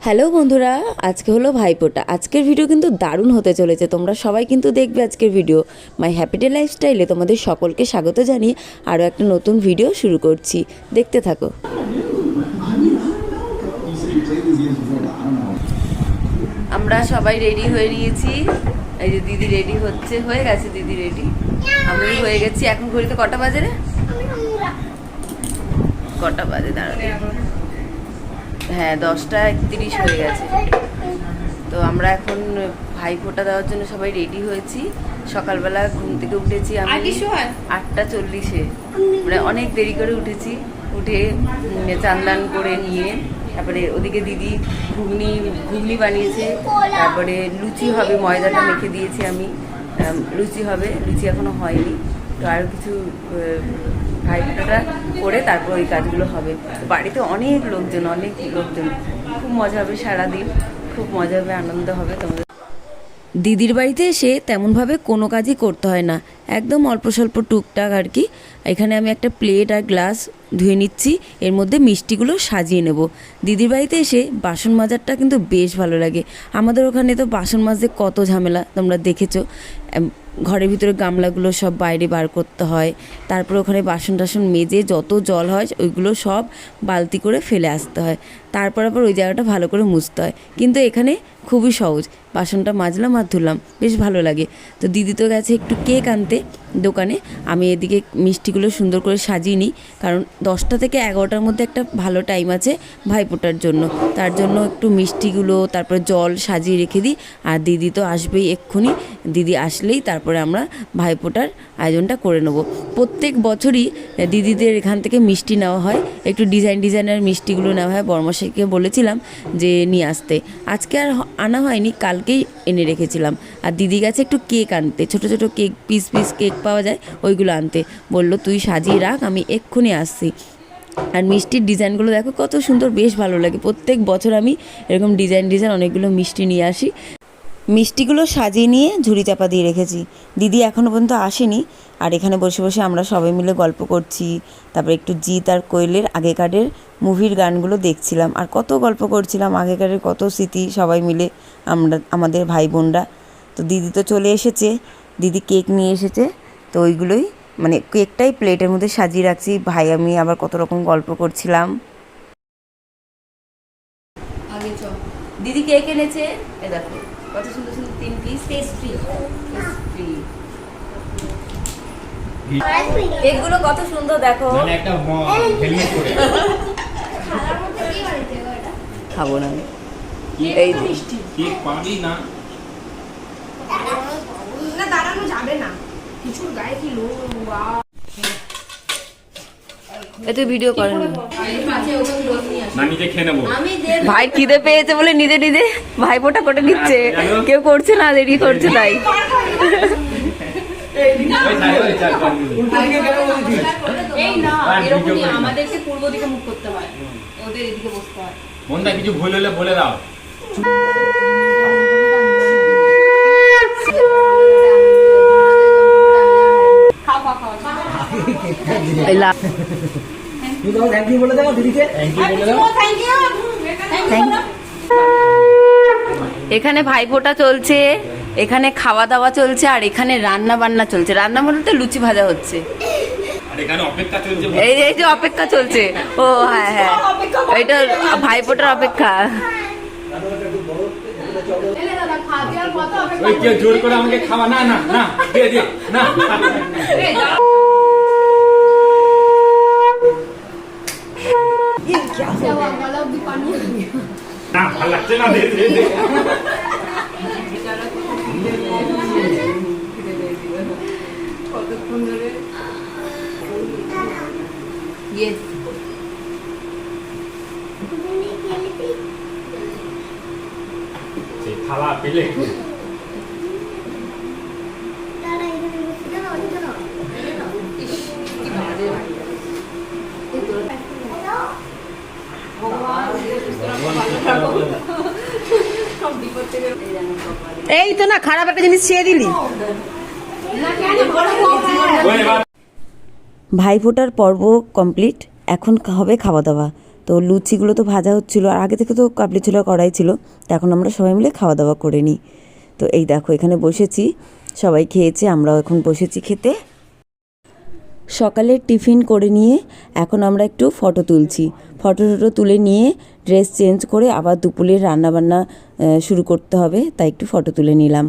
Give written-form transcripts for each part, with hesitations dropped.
Hello বন্ধুরা, আজকে হলো ভাইফোঁটা। আজকের ভিডিও কিন্তু দারুণ হতে চলেছে, তোমরা সবাই কিন্তু দেখবে আজকের ভিডিও। মাই হ্যাপি ডে লাইফস্টাইলে তোমাদের সকলকে স্বাগত জানিয়ে আরও একটা নতুন ভিডিও শুরু করছি, দেখতে থাকো। আমরা সবাই রেডি হয়ে নিয়েছি। এই যে দিদি রেডি হচ্ছে, হয়ে গেছে দিদি রেডি, আমি হয়ে গেছি। এখন ঘড়িতে কটা বাজে রে? কটা বাজে দাঁড়াতে? হ্যাঁ, 10:31 হয়ে গেছে। তো আমরা এখন ভাইফোঁটা দেওয়ার জন্য সবাই রেডি হয়েছি। সকালবেলা ঘুম থেকে উঠেছি আমি 8:40-এ, মানে অনেক দেরি করে উঠেছি। উঠে চান করে নিয়ে তারপরে ওদিকে দিদি ঘুগনি বানিয়েছে, তারপরে লুচি হবে, ময়দাটা মেখে দিয়েছি আমি। লুচি হবে, লুচি এখনো হয়নি। তো আরও কিছু ভাইফোঁটাটা করে তারপর ওই কাজগুলো হবে। বাড়িতে অনেক লোকজন, খুব মজা হবে, সারাদিন খুব মজা হবে, আনন্দ হবে। তোমাদের দিদির বাড়িতে এসে তেমনভাবে কোনো কাজই করতে হয় না, একদম অল্প স্বল্প টুকটাক আর কি। এখানে আমি একটা প্লেট আর গ্লাস ধুয়ে নিচ্ছি, এর মধ্যে মিষ্টিগুলো সাজিয়ে নেব। দিদির বাড়িতে এসে বাসন মাজারটা কিন্তু বেশ ভালো লাগে। আমাদের ওখানে তো বাসন মাজতে কত ঝামেলা, তোমরা দেখেছো। ঘরের ভিতরে গামলাগুলো সব বাইরে বার করতে হয়, তারপরে ওখানে বাসন টাসন মেজে যত জল হয় ওইগুলো সব বালতি করে ফেলে আসতে হয়, তারপর আবার ওই জায়গাটা ভালো করে মুছতে হয়। কিন্তু এখানে খুবই সহজ, বাসনটা মাজলাম আর ধুলাম, বেশ ভালো লাগে। তো দিদি তো গেছে একটু কেক আনতে দোকানে, আমি এদিকে মিষ্টিগুলো সুন্দর করে সাজিয়ে নিই, কারণ 10টা থেকে 11টার মধ্যে একটা ভালো টাইম আছে ভাইফোঁটার জন্য। তার জন্য একটু মিষ্টিগুলো তারপরে জল সাজিয়ে রেখে দিই। আর দিদি তো আসবেই এক্ষুনি, দিদি আসলেই তারপরে আমরা ভাইফোঁটার আয়োজনটা করে নেব। প্রত্যেক বছরই দিদিদের এখান থেকে মিষ্টি নেওয়া হয়, একটু ডিজাইনের মিষ্টিগুলো নেওয়া হয়। বড়মশাইকে বলেছিলাম যে নিয়ে আসতে, আজকে আর আনা হয়নি, কালকেই এনে রেখেছিলাম। আর দিদি গেছে একটু কেক আনতে, ছোটো ছোটো কেক, পিস কেক পাওয়া যায় ওইগুলো আনতে। বললো তুই সাজিয়ে রাখ, আমি এক্ষুনি আসছি। আর মিষ্টির ডিজাইনগুলো দেখো কত সুন্দর, বেশ ভালো লাগে। প্রত্যেক বছর আমি এরকম ডিজাইন অনেকগুলো মিষ্টি নিয়ে আসি। মিষ্টিগুলো সাজিয়ে নিয়ে ঝুড়ি চাপা দিয়ে রেখেছি, দিদি এখনও পর্যন্ত আসেনি। আর এখানে বসে বসে আমরা সবাই মিলে গল্প করছি, তারপরে একটু জিৎ আর কোয়েলের আগেকারের মুভির গানগুলো দেখছিলাম, আর কত গল্প করছিলাম, আগেকারের কত স্মৃতি সবাই মিলে আমাদের ভাই বোনরা। তো দিদি তো চলে এসেছে, দিদি কেক নিয়ে এসেছে, তো ওইগুলোই মানে কেকটাই প্লেটের মধ্যে সাজিয়ে রাখছি। ভাই আমি আবার কত রকম গল্প করছিলাম। দিদি কেক এনেছে, এ দেখো কত সুন্দর সুন্দর 3 পিস পেস্ট্রি। কেকগুলো কত সুন্দর দেখো। মানে একটা হেলমেট পরে খাবো না এই মিষ্টি কেক পাবি না, না দাঁড়ানো যাবে না, কিছুর গায়ে কি লো। এত ভিডিও করেন না, নিজে খেয়ে নেবো। ভাই খিদে পেয়েছে বলে নিজে ভাইফোঁটা করে নিচ্ছে, কেউ করছে না, দেরি করছে তাই। আমাদেরকে পূর্ব দিকে মুখ করতে হয়, ওদের এদিকে বসতে হয়। মনটা কিছু ভুল হলে বলে দাও। এখানে ভাইফোঁটা চলছে, এখানে খাওয়া দাওয়া চলছে, আর এখানে রান্না বান্না চলছে। রান্না বলতে লুচি ভাজা হচ্ছে, এই যে অপেক্ষা চলছে। ও হ্যাঁ হ্যাঁ, এটা ভাইফোঁটার অপেক্ষা। জোর করে আমাকে খাওয়া না না না না, ভালো লাগছে না। কতক্ষণ ধরে থালা পেলে এই তো না, খারাপ একটা জিনিস ছেড়ে দিলি। ভাইফোঁটার পর্ব কমপ্লিট, এখন হবে খাওয়া দাওয়া। তো লুচিগুলো তো ভাজা হচ্ছিলো, আর আগে থেকে তো কাবলি ছোলা করাই ছিল। তো এখন আমরা সবাই মিলে খাওয়া দাওয়া করে নিই। তো এই দেখো এখানে বসেছি, সবাই খেয়েছে, আমরাও এখন বসেছি খেতে। সকালের টিফিন করে নিয়ে এখন আমরা একটু ফটো তুলছি। ফটো তুলে নিয়ে ড্রেস চেঞ্জ করে আবার দুপুরের রান্নাবান্না শুরু করতে হবে, তাই একটু ফটো তুলে নিলাম।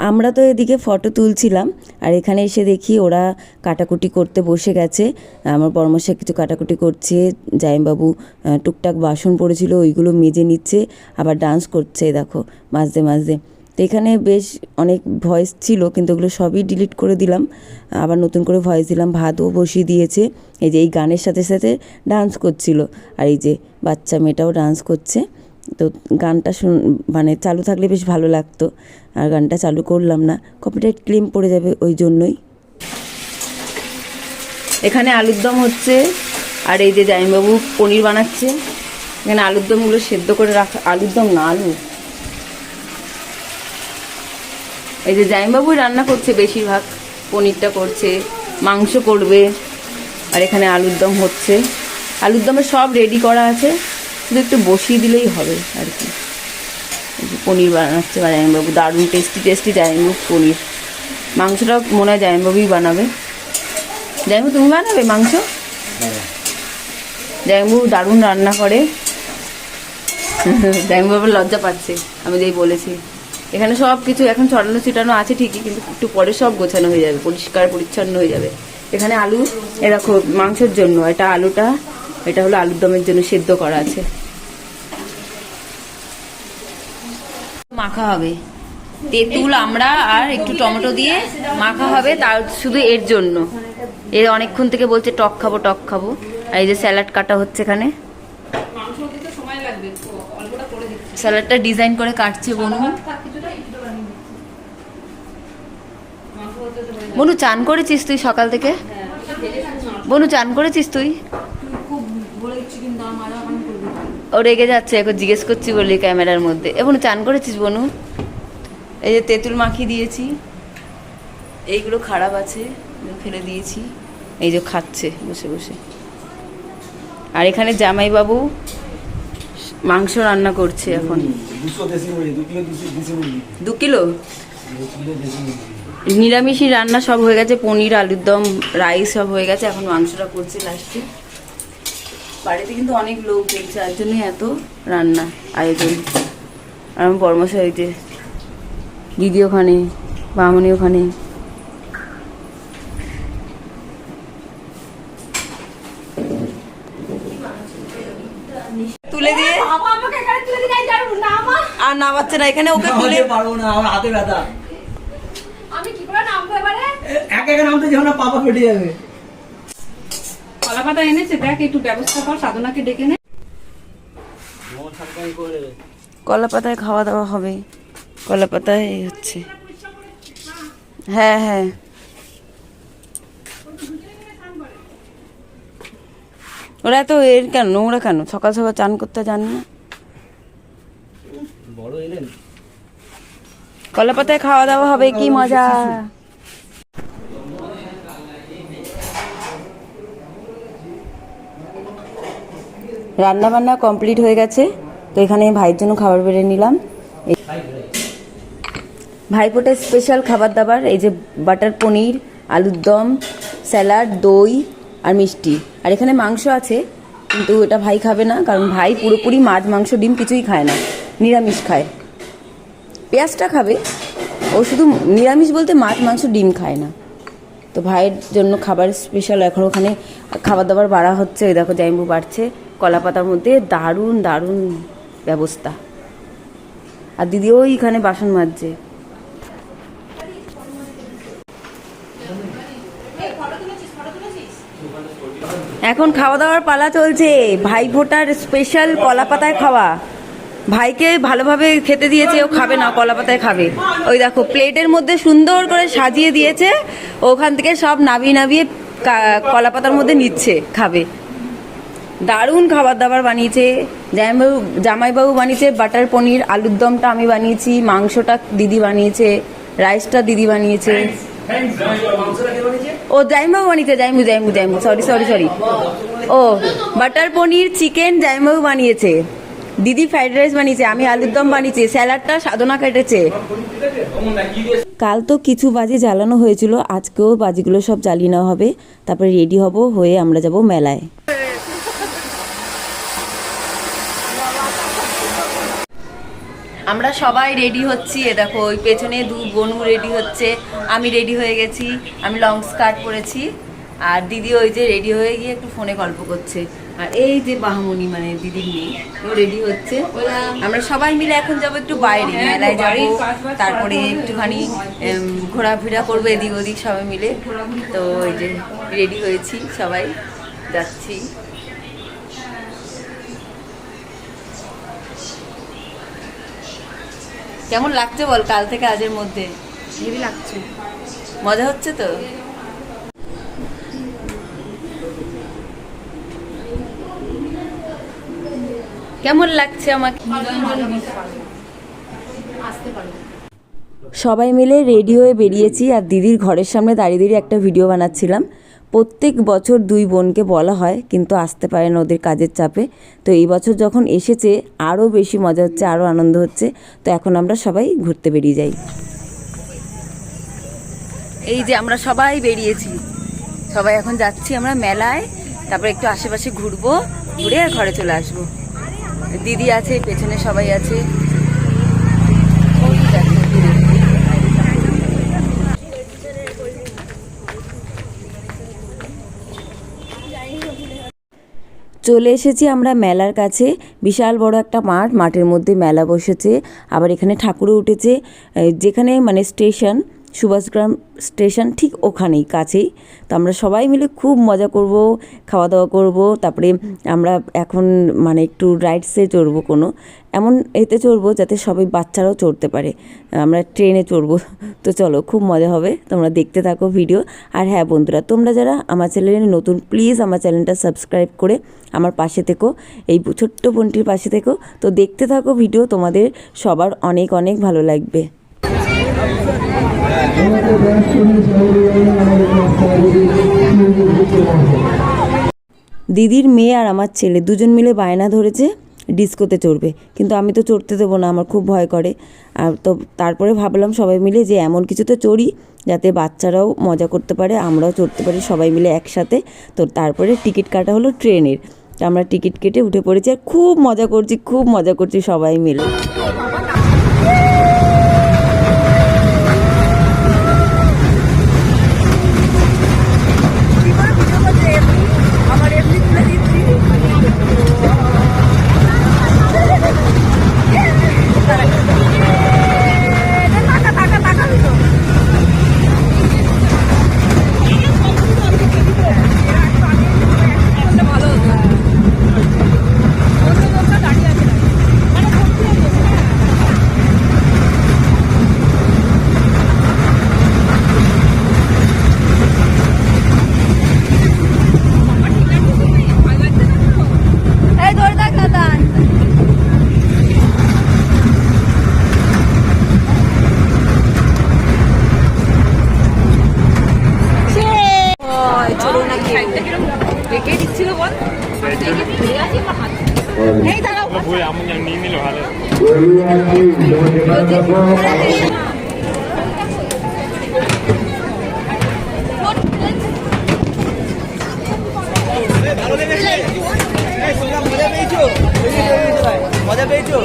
আমরা তো এদিকে ফটো তুলছিলাম, আর এখানে এসে দেখি ওরা কাটাকুটি করতে বসে গেছে। আমার বড়মশাই কিছু কাটাকুটি করছে, জামাইবাবু টুকটাক বাসন পড়েছিল ওইগুলো মেজে নিচ্ছে, আবার ডান্স করছে দেখো মাঝে মাঝে। তো এখানে বেশ অনেক ভয়েস ছিল, কিন্তু ওগুলো সবই ডিলিট করে দিলাম, আবার নতুন করে ভয়েস দিলাম। ভাতও বসিয়ে দিয়েছে, এই যে এই গানের সাথে সাথে ডান্স করছিল, আর এই যে বাচ্চা মেয়েটাও ডান্স করছে। তো গানটা মানে চালু থাকলে বেশ ভালো লাগতো, আর গানটা চালু করলাম না, কপিরাইট ক্লেম পড়ে যাবে ওই জন্যই। এখানে আলুর দম হচ্ছে, আর এই যে জামাইবাবু পনির বানাচ্ছে। এখানে আলুর দমগুলো সেদ্ধ করে রাখা, আলুর দম না আলু। এই যে জামাইবাবুই রান্না করছে বেশিরভাগ, পনিরটা করছে, মাংস করবে, আর এখানে আলুর দম হচ্ছে। আলুর দমে সব রেডি করা আছে, শুধু একটু বসিয়ে দিলেই হবে আর কি। পনির বানাচ্ছে জামাইবাবু, দারুণ টেস্টি টেস্টি জামাইবাবু পনির। মাংসটাও মনে হয় জামাইবাবুই বানাবে। জামাইবাবু তুমি বানাবে মাংস? জামাইবাবু দারুণ রান্না করে। জামাইবাবু লজ্জা পাচ্ছে আমি যেই বলেছি। এখানে সব কিছু এখন ছড়ানো ছিটানো আছে ঠিকই, কিন্তু একটু পরে সব গোছানো হয়ে যাবে, পরিষ্কার পরিচ্ছন্ন হয়ে যাবে। এখানে আলু এরকম মাংসের জন্য, এটা আলুটা, এটা হলো আলুর দমের জন্য সেদ্ধ করা আছে। মাখা হবে তেঁতুল আমরা আর একটু টমেটো দিয়ে মাখা হবে, তার শুধু এর জন্য। এর অনেকক্ষণ থেকে বলছে টক খাবো টক খাবো। আর এই যে স্যালাড কাটা হচ্ছে এখানে, স্যালাডটা ডিজাইন করে কাটছে বনু। বনু চান করেছিস তুই সকাল থেকে? বনু চান করেছিস তুই? ও রেগে যাচ্ছে এখন, জিজ্ঞেস করছি বলি ক্যামেরার মধ্যে। বনু চান করেছিস বনু? এই যে তেঁতুল মাখিয়ে দিয়েছি, এইগুলো খারাপ আছে ফেলে দিয়েছি, এই যে খাচ্ছে বসে বসে। আর এখানে জামাইবাবু মাংস রান্না করছে এখন। 2 কিলো নিরামিষই রান্না সব হয়ে গেছে, পনির আলুর দম রাইস সব হয়ে গেছে, এখন মাংসটা করছে লাস্টে। বাড়িতে কিন্তু অনেক লোক দেখছে, তার জন্যই এত রান্না আয়োজন। আর আমার বড়মশাই হইতে, দিদি ওখানে, বামনি ওখানে। তুলে দিয়ে আর নামাচ্ছে না এখানে, ওকে তুলে পারবো না, আমার হাতে ব্যথা। আমি কি করে নামবো এবারে? একা একা নামতে যাবো না, পাপা ফেটে যাবে। কলা পাতা এনেছে, দেখ একটু ব্যবস্থা কর, সাধনাকে ডেকে নে। কলা পাতায় খাওয়া দাওয়া হবে, কলা পাতায় হচ্ছে। হ্যাঁ হ্যাঁ, ওরা এত এর কেন, নোংরা কেন? সকাল সকাল চান করতে জানি না। বড় এলেন, কলা পাতায় খাওয়া দাওয়া হবে, কি মজা। রান্না বান্না কমপ্লিট হয়ে গেছে, তো এখানে ভাইয়ের জন্য খাবার বেড়ে নিলাম। ভাইফোঁটার স্পেশাল খাবার দাবার, এই যে বাটার পনির, আলুর দম, স্যালাড, দই আর মিষ্টি। আর এখানে মাংস আছে, কিন্তু এটা ভাই খাবে না, কারণ ভাই পুরোপুরি মাছ মাংস ডিম কিছুই খায় না, নিরামিষ খায়। পেঁয়াজটা খাবে, ও শুধু নিরামিষ বলতে মাছ মাংস ডিম খায় না। তো ভাইয়ের জন্য খাবার স্পেশাল এখন ওখানে খাবার দাবার বাড়া হচ্ছে। ওই দেখো জাইম্বু বাড়ছে কলা পাতার মধ্যে, দারুণ দারুণ ব্যবস্থা। আর দিদিও ওইখানে বাসন মাজছে। এখন খাওয়া দাওয়ার পালা চলছে, ভাইফোঁটার স্পেশাল কলা পাতায় খাওয়া। ভাইকে ভালোভাবে খেতে দিয়েছে, ও খাবে না, কলা পাতায় খাবে। ওই দেখো প্লেটের মধ্যে সুন্দর করে সাজিয়ে দিয়েছে, ওখান থেকে সব নাবিয়ে নাবিয়ে কলা পাতার মধ্যে নিচ্ছে, খাবে। দারুণ খাবার দাবার বানিয়েছে জামাইবাবু বানিয়েছে। বাটার পনির, আলুর দমটা আমি বানিয়েছি, মাংসটা দিদি বানিয়েছে, রাইসটা দিদি বানিয়েছে। ও জাইম্বু বানিয়েছে, জাইম্বু সরি। ও বাটার পনির চিকেন জাইমাবু বানিয়েছে, দিদি ফ্রাইড রাইস বানিয়েছে, আমি আলুর দম বানিয়েছি, স্যালাডটা সাধনা কেটেছে। কাল তো কিছু বাজি জ্বালানো হয়েছিল, আজকেও বাজিগুলো সব জ্বালিয়ে নেওয়া হবে, তারপরে রেডি হব, হয়ে আমরা যাব মেলায়। আমরা সবাই রেডি হচ্ছি, এ দেখো ওই পেছনে দু বনু রেডি হচ্ছে, আমি রেডি হয়ে গেছি, আমি লং স্কার্ট পরেছি, আর দিদি ওই যে রেডি হয়ে গিয়ে একটু ফোনে গল্প করছে, আর এই যে বাহামণি মানে দিদির মেয়ে ও রেডি হচ্ছে। আমরা সবাই মিলে এখন যাব একটু বাইরে, মেলায় যাবো, তারপরে একটুখানি ঘোরাফেরা করবো এদিক ওদিক সবাই মিলে। তো ওই যে রেডি হয়েছি, সবাই যাচ্ছি। কেমন লাগছে বল কাল থেকে আজের মধ্যে? হেভি লাগছে। মজা হচ্ছে তো? কেমন লাগছে আমাকে? আসতে পারো। সবাই মিলে রেডি হয়ে বেরিয়েছি, আর দিদির ঘরের সামনে দাঁড়িয়ে দাঁড়িয়ে একটা ভিডিও বানাচ্ছিলাম। প্রত্যেক বছর দুই বোনকে বলা হয়, কিন্তু আসতে পারে না ওদের কাজের চাপে। তো এই বছর যখন এসেছে আরও বেশি মজা হচ্ছে, আরও আনন্দ হচ্ছে। তো এখন আমরা সবাই ঘুরতে বেরিয়ে যাই। এই যে আমরা সবাই বেরিয়েছি, সবাই এখন যাচ্ছি আমরা মেলায়, তারপরে একটু আশেপাশে ঘুরবো, ঘুরে আর ঘরে চলে আসবো। দিদি আছে পেছনে, সবাই আছে। চলে এসেছি আমরা মেলার কাছে। বিশাল বড় একটা মাঠ, মাঠের মধ্যে মেলা বসেছে, আবার এখানে ঠাকুরও উঠেছে। যেখানে মানে স্টেশন, সুভাষগ্রাম স্টেশন ঠিক ওখানেই কাছেই। তো আমরা সবাই মিলে খুব মজা করব, খাওয়া দাওয়া করব, তারপরে আমরা এখন মানে একটু রাইডসে চড়বো, কোনো এমন এতে চড়বো যাতে সবাই বাচ্চারাও চড়তে পারে। আমরা ট্রেনে চড়বো। তো চলো, খুব মজা হবে, তোমরা দেখতে থাকো ভিডিও। আর হ্যাঁ বন্ধুরা, তোমরা যারা আমার চ্যানেলে নতুন, প্লিজ আমার চ্যানেলটা সাবস্ক্রাইব করে আমার পাশে থেকো, এই ছোট্ট বোনটির পাশে থেকো। তো দেখতে থাকো ভিডিও, তোমাদের সবার অনেক অনেক ভালো লাগবে। দিদির মেয়ে আর আমার ছেলে দুজন মিলে বায়না ধরেছে ডিস্কোতে চড়বে, কিন্তু আমি তো চড়তে দেবো না, আমার খুব ভয় করে। আর তো তারপরে ভাবলাম সবাই মিলে যে এমন কিছু তো চড়ি যাতে বাচ্চারাও মজা করতে পারে, আমরাও চড়তে পারি সবাই মিলে একসাথে। তো তারপরে টিকিট কাটা হলো ট্রেনের, তো আমরা টিকিট কেটে উঠে পড়েছি, আর খুব মজা করছি, খুব মজা করছি সবাই মিলে। মজা পেয়েছো?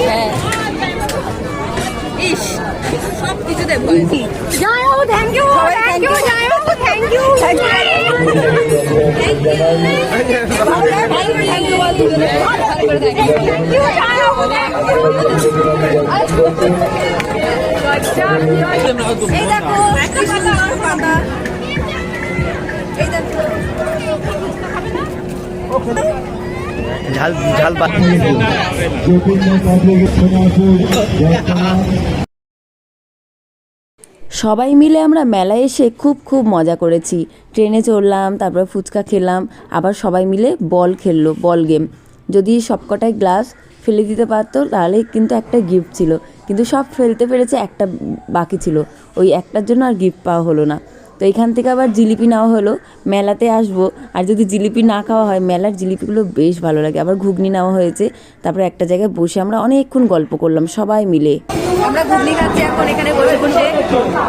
ইস, সব কিছুতে ভয়। Joy babu, thank you, thank you, Joy babu, thank you, thank you, thank you, thank you, Joy babu, এই দেখো একটা পাতা, এই দেখো ঝাল ঝাল সবাই মিলে আমরা মেলায় এসে খুব খুব মজা করেছি। ট্রেনে চড়লাম, তারপর ফুচকা খেলাম, আবার সবাই মিলে বল খেললো, বল গেম। যদি সবকটাই গ্লাস ফেলে দিতে পারতো তাহলে কিন্তু একটা গিফট ছিল, কিন্তু সব ফেলতে পেরেছে, একটা বাকি ছিল, ওই একটার জন্য আর গিফট পাওয়া হলো না। তো এখান থেকে আবার জিলিপি নেওয়া হলো, মেলাতে আসবো আর যদি জিলিপি না খাওয়া হয়, মেলার জিলিপিগুলো বেশ ভালো লাগে। আবার ঘুগনি নেওয়া হয়েছে, তারপরে একটা জায়গায় বসে আমরা অনেকক্ষণ গল্প করলাম সবাই মিলে। আমরা ঘুগনি খাচ্ছি এখন এখানে বসে বসে,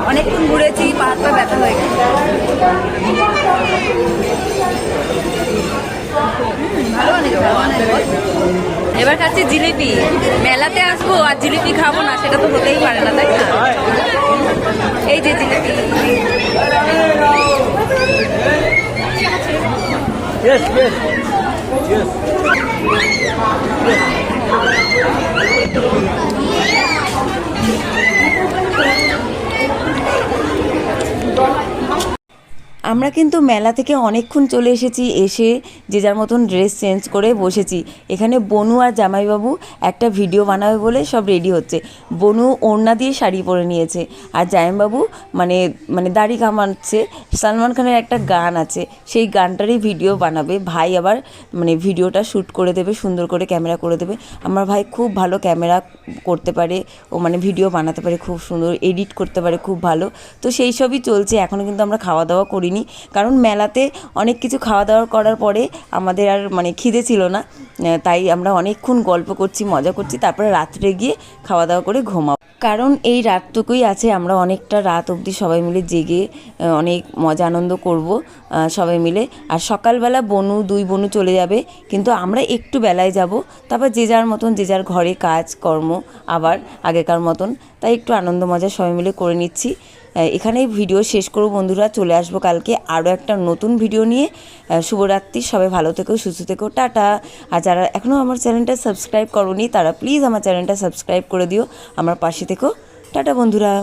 অনেকক্ষণ ঘুরেছি, পা হাত পা ব্যথা হয়ে গেছে। ভালো অনেক ভালো অনেক। এবার খাচ্ছি জিলিপি। মেলাতে আসবো আর জিলিপি খাবো না, সেটা তো হতেই পারে না, তাই না? এই যে জিলিপি। Yes, yes. Yes. আমরা কিন্তু মেলা থেকে অনেকক্ষণ চলে এসেছি, এসে যে যার মতন ড্রেস চেঞ্জ করে বসেছি। এখানে বনু আর জামাইবাবু একটা ভিডিও বানাবে বলে সব রেডি হচ্ছে। বনু ওড়না দিয়ে শাড়ি পরে নিয়েছে আর জামাইবাবু মানে দাড়ি কামাচ্ছে। সালমান খানের একটা গান আছে, সেই গানটারই ভিডিও বানাবে। ভাই আবার মানে ভিডিওটা শ্যুট করে দেবে, সুন্দর করে ক্যামেরা করে দেবে। আমার ভাই খুব ভালো ক্যামেরা করতে পারে, ও মানে ভিডিও বানাতে পারে, খুব সুন্দর এডিট করতে পারে, খুব ভালো। তো সেই সবই চলছে। এখনও কিন্তু আমরা খাওয়া দাওয়া করিনি, কারণ মেলাতে অনেক কিছু খাওয়া দাওয়া করার পরে আমাদের আর মানে খিদে ছিল না, তাই আমরা অনেকক্ষণ গল্প করছি, মজা করছি, তারপরে রাত্রে গিয়ে খাওয়া দাওয়া করে ঘুমাবো। কারণ এই রাতটুকুই আছে, আমরা অনেকটা রাত অবধি সবাই মিলে জেগে অনেক মজা আনন্দ করব সবাই মিলে। আর সকালবেলা দুই বনু চলে যাবে, কিন্তু আমরা একটু বেলায় যাব, তারপর যে যার মতন যে যার ঘরে কাজ কর্ম আবার আগেকার মতন, তাই একটু আনন্দ মজা সবাই মিলে করে নিচ্ছি। এখানেই ভিডিও শেষ করব বন্ধুরা, চলে আসবো কালকে আরও একটা নতুন ভিডিও নিয়ে। শুভরাত্রি, সবাই ভালো থেকো, সুস্থ থেকো, টাটা। আর যারা এখনও আমার চ্যানেলটা সাবস্ক্রাইব করোনি তারা প্লিজ আমার চ্যানেলটা সাবস্ক্রাইব করে দিও, আমার পাশে থেকো। টাটা বন্ধুরা।